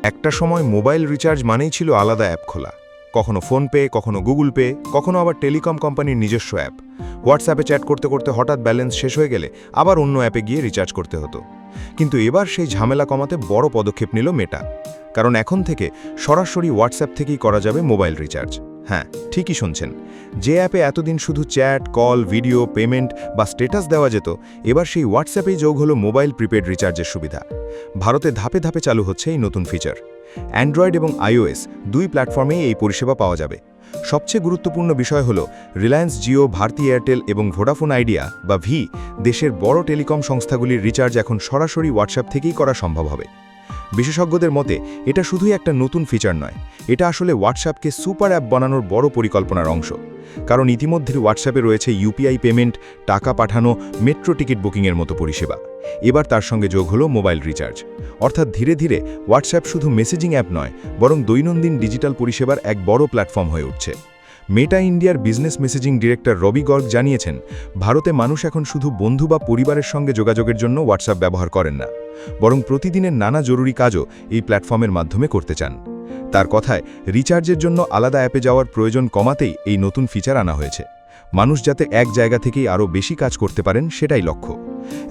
একটা সময় mobile recharge মানেই ছিল আলাদা অ্যাপ খোলা, কখনো ফোনপে, কখনো গুগল পে, কখনো আবার টেলিকম কোম্পানির নিজস্ব অ্যাপ। হোয়াটসঅ্যাপে চ্যাট করতে করতে হঠাৎ ব্যালেন্স শেষ হয়ে গেলে আবার অন্য অ্যাপে গিয়ে রিচার্জ করতে হতো। কিন্তু এবার সেই ঝামেলা কমাতে বড় পদক্ষেপ নিল মেটা। কারণ এখন থেকে সরাসরি হোয়াটসঅ্যাপ থেকেই করা যাবে মোবাইল রিচার্জ। হ্যাঁ, ঠিকই শুনছেন, যে অ্যাপে এতদিন শুধু চ্যাট, কল, ভিডিও, পেমেন্ট বা স্ট্যাটাস দেওয়া যেত, এবার সেই হোয়াটসঅ্যাপেই যোগ হলো মোবাইল প্রিপেড রিচার্জের সুবিধা। ভারতে ধাপে ধাপে চালু হচ্ছে এই নতুন ফিচার। অ্যান্ড্রয়েড এবং আইওএস দুই প্ল্যাটফর্মেই এই পরিষেবা পাওয়া যাবে। সবচেয়ে গুরুত্বপূর্ণ বিষয় হল রিলায়েন্স জিও, ভারতী এয়ারটেল এবং ভোডাফোন আইডিয়া বা ভি দেশের বড় টেলিকম সংস্থাগুলির রিচার্জ এখন সরাসরি হোয়াটসঅ্যাপ থেকেই করা সম্ভব হবে। বিশেষজ্ঞদের মতে এটা শুধুই একটা নতুন ফিচার নয়, এটা আসলে হোয়াটসঅ্যাপকে সুপার অ্যাপ বানানোর বড় পরিকল্পনার অংশ। কারণ ইতিমধ্যে হোয়াটসঅ্যাপে রয়েছে ইউপিআই পেমেন্ট, টাকা পাঠানো, মেট্রো টিকিট বুকিংয়ের মতো পরিষেবা। এবার তার সঙ্গে যোগ হলো মোবাইল রিচার্জ। অর্থাৎ ধীরে ধীরে হোয়াটসঅ্যাপ শুধু মেসেজিং অ্যাপ নয়, বরং দৈনন্দিন ডিজিটাল পরিষেবার এক বড় প্ল্যাটফর্ম হয়ে উঠছে। মেটা ইন্ডিয়ার বিজনেস মেসেজিং ডিরেক্টর রবি গর্গ জানিয়েছেন, ভারতে মানুষ এখন শুধু বন্ধু বা পরিবারের সঙ্গে যোগাযোগের জন্য হোয়াটসঅ্যাপ ব্যবহার করেন না, বরং প্রতিদিনের নানা জরুরি কাজও এই প্ল্যাটফর্মের মাধ্যমে করতে চান। তার কথায়, রিচার্জের জন্য আলাদা অ্যাপে যাওয়ার প্রয়োজন কমাতেই এই নতুন ফিচার আনা হয়েছে। মানুষ যাতে এক জায়গা থেকেই আরও বেশি কাজ করতে পারেন, সেটাই লক্ষ্য।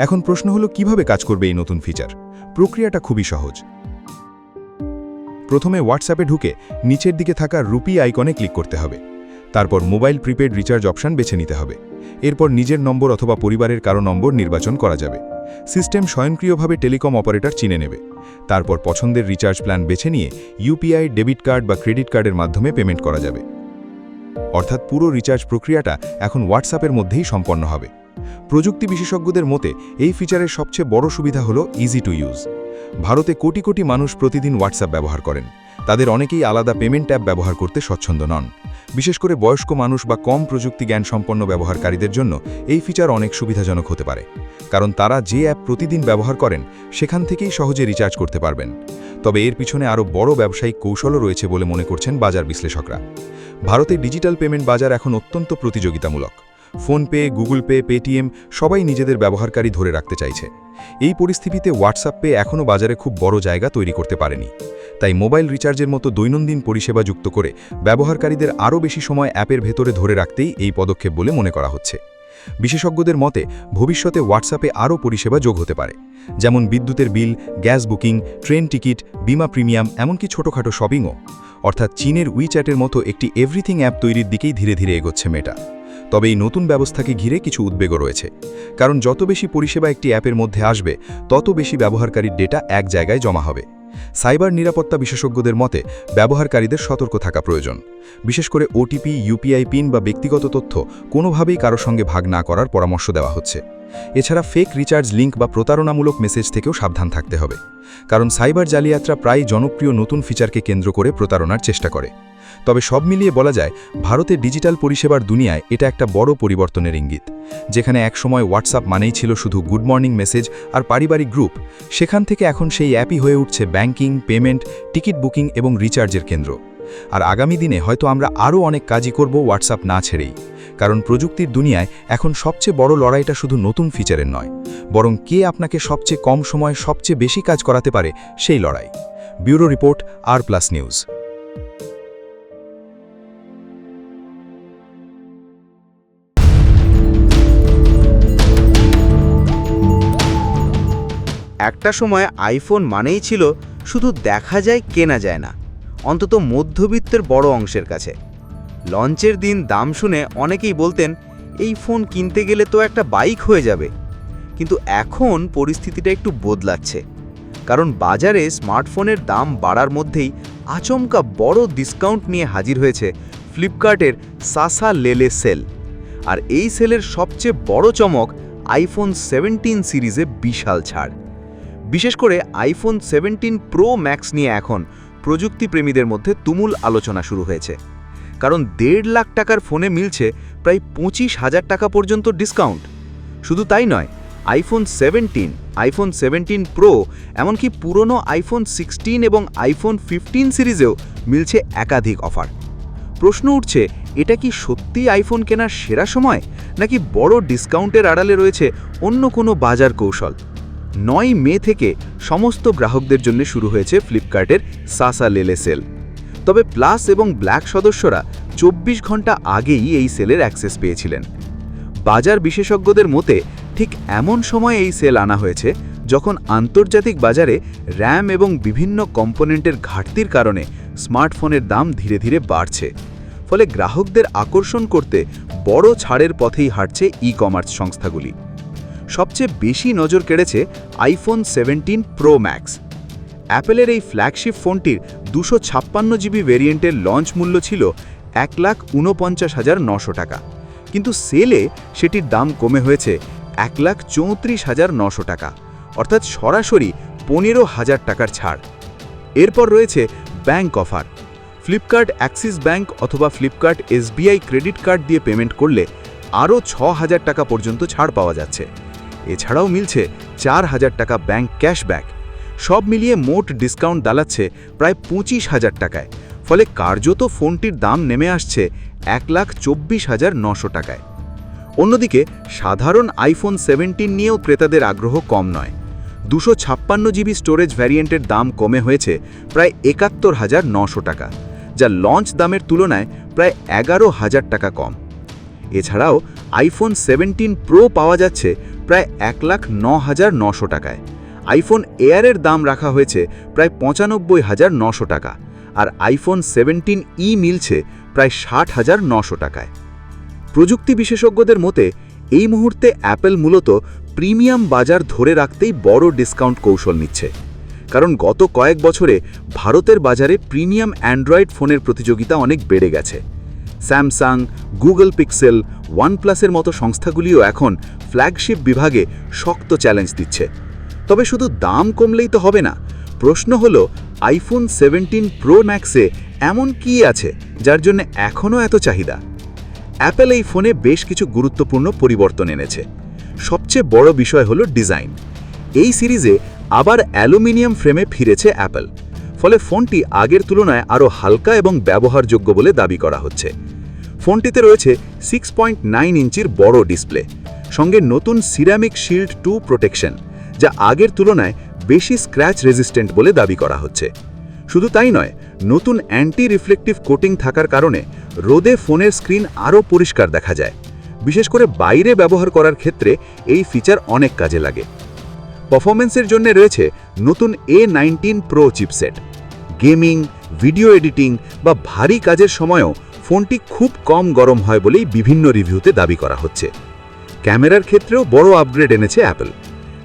এখন প্রশ্ন হলো, কিভাবে কাজ করবে এই নতুন ফিচার? প্রক্রিয়াটা খুবই সহজ। প্রথমে হোয়াটসঅ্যাপে ঢুকে নিচের দিকে থাকা রুপি আইকনে ক্লিক করতে হবে। তারপর মোবাইল প্রিপেড রিচার্জ অপশান বেছে নিতে হবে। এরপর নিজের নম্বর অথবা পরিবারের কারো নম্বর নির্বাচন করা যাবে। সিস্টেম স্বয়ংক্রিয়ভাবে টেলিকম অপারেটর চিনে নেবে। তারপর পছন্দের রিচার্জ প্ল্যান বেছে নিয়ে ইউপিআই, ডেবিট কার্ড বা ক্রেডিট কার্ডের মাধ্যমে পেমেন্ট করা যাবে। অর্থাৎ পুরো রিচার্জ প্রক্রিয়াটা এখন হোয়াটসঅ্যাপের মধ্যেই সম্পন্ন হবে। প্রযুক্তি বিশেষজ্ঞদের মতে এই ফিচারের সবচেয়ে বড় সুবিধা হলো ইজি টু ইউজ। ভারতে কোটি কোটি মানুষ প্রতিদিন হোয়াটসঅ্যাপ ব্যবহার করেন। তাদের অনেকেই আলাদা পেমেন্ট অ্যাপ ব্যবহার করতে স্বচ্ছন্দ নন। বিশেষ করে বয়স্ক মানুষ বা কম প্রযুক্তি জ্ঞান সম্পন্ন ব্যবহারকারীদের জন্য এই ফিচার অনেক সুবিধাজনক হতে পারে, কারণ তারা যে অ্যাপ প্রতিদিন ব্যবহার করেন সেখান থেকেই সহজে রিচার্জ করতে পারবেন। তবে এর পিছনে আরও বড় ব্যবসায়িক কৌশলও রয়েছে বলে মনে করছেন বাজার বিশ্লেষকরা। ভারতে ডিজিটাল পেমেন্ট বাজার এখন অত্যন্ত প্রতিযোগিতামূলক। ফোনপে, গুগল পে, পেটিএম সবাই নিজেদের ব্যবহারকারী ধরে রাখতে চাইছে। এই পরিস্থিতিতে হোয়াটসঅ্যাপ পে এখনও বাজারে খুব বড় জায়গা তৈরি করতে পারেনি। তাই মোবাইল রিচার্জের মতো দৈনন্দিন পরিষেবা যুক্ত করে ব্যবহারকারীদের আরও বেশি সময় অ্যাপের ভেতরে ধরে রাখতেই এই পদক্ষেপ বলে মনে করা হচ্ছে। বিশেষজ্ঞদের মতে ভবিষ্যতে হোয়াটসঅ্যাপে আরও পরিষেবা যোগ হতে পারে, যেমন বিদ্যুতের বিল, গ্যাস বুকিং, ট্রেন টিকিট, বিমা প্রিমিয়াম, এমনকি ছোটোখাটো শপিংও। অর্থাৎ চীনের উইচ্যাটের মতো একটি এভরিথিং অ্যাপ তৈরির দিকেই ধীরে ধীরে এগোচ্ছে মেটা। তবে এই নতুন ব্যবস্থাকে ঘিরে কিছু উদ্বেগও রয়েছে, কারণ যত বেশি পরিষেবা একটি অ্যাপের মধ্যে আসবে, তত বেশি ব্যবহারকারীর ডেটা এক জায়গায় জমা হবে। সাইবার নিরাপত্তা বিশেষজ্ঞদের মতে ব্যবহারকারীদের সতর্ক থাকা প্রয়োজন। বিশেষ করে ওটিপি, ইউপিআই পিন বা ব্যক্তিগত তথ্য কোনোভাবেই কারো সঙ্গে ভাগ না করার পরামর্শ দেওয়া হচ্ছে। এছাড়া ফেক রিচার্জ লিঙ্ক বা প্রতারণামূলক মেসেজ থেকেও সাবধান থাকতে হবে, কারণ সাইবার জালিয়াতরা প্রায় জনপ্রিয় নতুন ফিচারকে কেন্দ্র করে প্রতারণার চেষ্টা করে। তবে সব মিলিয়ে বলা যায়, ভারতে ডিজিটাল পরিষেবার দুনিয়ায় এটা একটা বড় পরিবর্তনের ইঙ্গিত। যেখানে একসময় হোয়াটসঅ্যাপ মানেই ছিল শুধু গুড মর্নিং মেসেজ আর পারিবারিক গ্রুপ, সেখান থেকে এখন সেই অ্যাপই হয়ে উঠছে ব্যাংকিং, পেমেন্ট, টিকিট বুকিং এবং রিচার্জের কেন্দ্র। আর আগামী দিনে হয়তো আমরা আরও অনেক কাজই করব হোয়াটসঅ্যাপ না ছেড়েই, কারণ প্রযুক্তির দুনিয়ায় এখন সবচেয়ে বড় লড়াইটা শুধু নতুন ফিচারের নয়, বরং কে আপনাকে সবচেয়ে কম সময়ে সবচেয়ে বেশি কাজ করাতে পারে সেই লড়াই। ব্যুরো রিপোর্ট, আর+ নিউজ। একটা সময় আইফোন মানেই ছিল শুধু দেখা যায়, কেনা যায় না, অন্তত মধ্যবিত্তের বড় অংশের কাছে। লঞ্চের দিন দাম শুনে অনেকেই বলতেন, এই ফোন কিনতে গেলে তো একটা বাইক হয়ে যাবে। কিন্তু এখন পরিস্থিতিটা একটু বদলাচ্ছে, কারণ বাজারে স্মার্টফোনের দাম বাড়ার মধ্যেই আচমকা বড় ডিসকাউন্ট নিয়ে হাজির হয়েছে ফ্লিপকার্টের সাসা লেলে সেল। আর এই সেলের সবচেয়ে বড় চমক, আইফোন 17 সিরিজে বিশাল ছাড়। বিশেষ করে আইফোন 17 প্রো ম্যাক্স নিয়ে এখন প্রযুক্তিপ্রেমীদের মধ্যে তুমুল আলোচনা শুরু হয়েছে, কারণ 1.5 লাখ টাকার ফোনে মিলছে প্রায় 25,000 টাকা পর্যন্ত ডিসকাউন্ট। শুধু তাই নয়, আইফোন 17, আইফোন 17 প্রো, এমনকি পুরনো আইফোন 16 এবং আইফোন 15 সিরিজেও মিলছে একাধিক অফার। প্রশ্ন উঠছে, এটা কি সত্যি আইফোন কেনার সেরা সময়, নাকি বড় ডিসকাউন্টের আড়ালে রয়েছে অন্য কোনো বাজার কৌশল? 9 মে থেকে সমস্ত গ্রাহকদের জন্য শুরু হয়েছে ফ্লিপকার্টের সাসা লেলে সেল। তবে প্লাস এবং ব্ল্যাক সদস্যরা 24 ঘন্টা আগেই এই সেলের অ্যাক্সেস পেয়েছিলেন। বাজার বিশেষজ্ঞদের মতে ঠিক এমন সময় এই সেল আনা হয়েছে যখন আন্তর্জাতিক বাজারে র্যাম এবং বিভিন্ন কম্পোনেন্টের ঘাটতির কারণে স্মার্টফোনের দাম ধীরে ধীরে বাড়ছে। ফলে গ্রাহকদের আকর্ষণ করতে বড় ছাড়ের পথেই হাঁটছে ই-কমার্স সংস্থাগুলি। সবচেয়ে বেশি নজর কেড়েছে আইফোন 17 প্রো ম্যাক্স। অ্যাপেলের এই ফ্ল্যাগশিপ ফোনটির 256 জিবি ভেরিয়েন্টের লঞ্চ মূল্য ছিল 1,49,900 টাকা, কিন্তু সেলে সেটির দাম কমে হয়েছে 1,34,900 টাকা, অর্থাৎ সরাসরি 15,000 টাকার ছাড়। এরপর রয়েছে bank offer. Flipkart Axis bank অথবা ফ্লিপকার্ট SBI ক্রেডিট কার্ড দিয়ে পেমেন্ট করলে আরও 6,000 টাকা পর্যন্ত ছাড় পাওয়া যাচ্ছে। এছাড়াও মিলছে 4,000 টাকা ব্যাংক ক্যাশব্যাক। সব মিলিয়ে মোট ডিসকাউন্ট দাঁড়াচ্ছে প্রায় 25,000 টাকায়। ফলে কার্যত ফোনটির দাম নেমে আসছে 1,24,900 টাকায়। অন্যদিকে সাধারণ আইফোন 17 নিয়েও ক্রেতাদের আগ্রহ কম নয়। 256 জিবি স্টোরেজ ভ্যারিয়েন্টের দাম কমে হয়েছে প্রায় 71,900 টাকা, যা লঞ্চ দামের তুলনায় প্রায় 11,000 টাকা কম। এছাড়াও আইফোন 17 প্রো পাওয়া যাচ্ছে প্রায় 1,09,900 টাকায়। আইফোন এয়ারের দাম রাখা হয়েছে প্রায় 95,900 টাকা, আর আইফোন 17e মিলছে প্রায় 60,900 টাকায়। প্রযুক্তি বিশেষজ্ঞদের মতে এই মুহূর্তে অ্যাপল মূলত প্রিমিয়াম বাজার ধরে রাখতেই বড় ডিসকাউন্ট কৌশল নিচ্ছে। কারণ গত কয়েক বছরে ভারতের বাজারে প্রিমিয়াম অ্যান্ড্রয়েড ফোনের প্রতিযোগিতা অনেক বেড়ে গেছে। স্যামসাং, গুগল পিক্সেল, ওয়ানপ্লাসের মতো সংস্থাগুলিও এখন ফ্ল্যাগশিপ বিভাগে শক্ত চ্যালেঞ্জ দিচ্ছে। তবে শুধু দাম কমলেই তো হবে না। প্রশ্ন হলো, আইফোন 17 প্রো ম্যাক্সে এমন কী আছে যার জন্য এখনও এত চাহিদা? অ্যাপল এই ফোনে বেশ কিছু গুরুত্বপূর্ণ পরিবর্তন এনেছে। সবচেয়ে বড় বিষয় হলো ডিজাইন। এই সিরিজে আবার অ্যালুমিনিয়াম ফ্রেমে ফিরেছে অ্যাপল। ফলে ফোনটি আগের তুলনায় আরও হালকা এবং ব্যবহারযোগ্য বলে দাবি করা হচ্ছে। ফোনটিতে রয়েছে 6.9 ইঞ্চির বড় ডিসপ্লে, সঙ্গে নতুন সিরামিক শিল্ড 2 প্রোটেকশন, যা আগের তুলনায় বেশি স্ক্র্যাচ রেজিস্ট্যান্ট বলে দাবি করা হচ্ছে। শুধু তাই নয়, নতুন অ্যান্টি রিফ্লেকটিভ কোটিং থাকার কারণে রোদে ফোনের স্ক্রিন আরও পরিষ্কার দেখা যায়। বিশেষ করে বাইরে ব্যবহার করার ক্ষেত্রে এই ফিচার অনেক কাজে লাগে। পারফরম্যান্সের জন্য রয়েছে নতুন A19 pro chipset. Gaming, video editing বা ভারী কাজের সময়ও ফোনটি খুব কম গরম হয় বলেই বিভিন্ন রিভিউতে দাবি করা হচ্ছে। ক্যামেরার ক্ষেত্রেও বড় আপগ্রেড এনেছে অ্যাপল।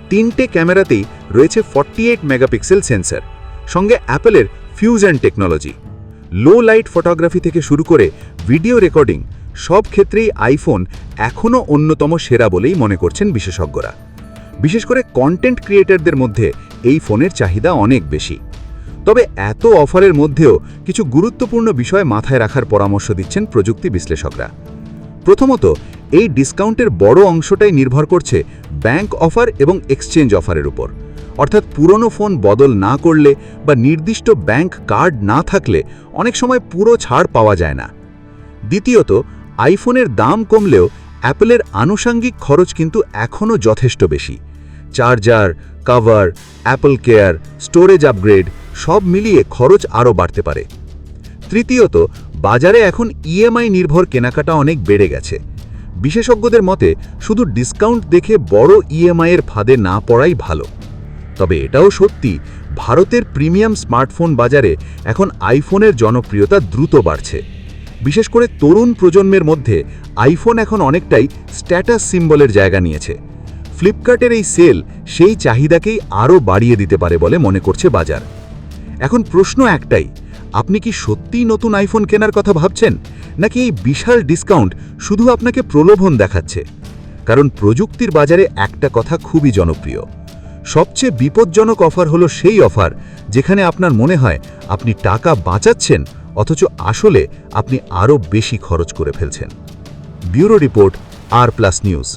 3টে ক্যামেরাতেই রয়েছে 48 মেগাপিক্সেল সেন্সর, সঙ্গে অ্যাপলের fusion technology. Low light photography থেকে শুরু করে ভিডিও রেকর্ডিং সব ক্ষেত্রেই আইফোন এখনও অন্যতম সেরা বলেই মনে করছেন বিশেষজ্ঞরা। বিশেষ করে কন্টেন্ট ক্রিয়েটরদের মধ্যে এই ফোনের চাহিদা অনেক বেশি। তবে এত অফারের মধ্যেও কিছু গুরুত্বপূর্ণ বিষয় মাথায় রাখার পরামর্শ দিচ্ছেন প্রযুক্তি বিশ্লেষকরা। প্রথমত, এই ডিসকাউন্টের বড় অংশটাই নির্ভর করছে ব্যাংক অফার এবং এক্সচেঞ্জ অফারের উপর। অর্থাৎ পুরনো ফোন বদল না করলে বা নির্দিষ্ট ব্যাংক কার্ড না থাকলে অনেক সময় পুরো ছাড় পাওয়া যায় না। দ্বিতীয়ত, আইফোনের দাম কমলেও অ্যাপলের আনুষঙ্গিক খরচ কিন্তু এখনও যথেষ্ট বেশি। Charger, cover, Apple care, storage upgrade সব মিলিয়ে খরচ আরও বাড়তে পারে। তৃতীয়ত, বাজারে এখন ইএমআই নির্ভর কেনাকাটা অনেক বেড়ে গেছে। বিশেষজ্ঞদের মতে শুধু ডিসকাউন্ট দেখে বড় ইএমআইয়ের ফাঁদে না পড়াই ভালো। তবে এটাও সত্যি, ভারতের প্রিমিয়াম স্মার্টফোন বাজারে এখন আইফোনের জনপ্রিয়তা দ্রুত বাড়ছে। বিশেষ করে তরুণ প্রজন্মের মধ্যে আইফোন এখন অনেকটাই স্ট্যাটাস সিম্বলের জায়গা নিয়েছে। ফ্লিপকার্টের এই সেল সেই চাহিদাকেই আরও বাড়িয়ে দিতে পারে বলে মনে করছে বাজার। এখন প্রশ্ন একটাই, আপনি কি সত্যিই নতুন আইফোন কেনার কথা ভাবছেন, নাকি এই বিশাল ডিসকাউন্ট শুধু আপনাকে প্রলোভন দেখাচ্ছে? কারণ প্রযুক্তির বাজারে একটা কথা খুবই জনপ্রিয়, সবচেয়ে বিপজ্জনক অফার হলো সেই অফার যেখানে আপনার মনে হয় আপনি টাকা বাঁচাচ্ছেন অথচ আসলে আপনি আরও বেশি খরচ করে ফেলছেন। ব্যুরো রিপোর্ট, আর প্লাস নিউজ।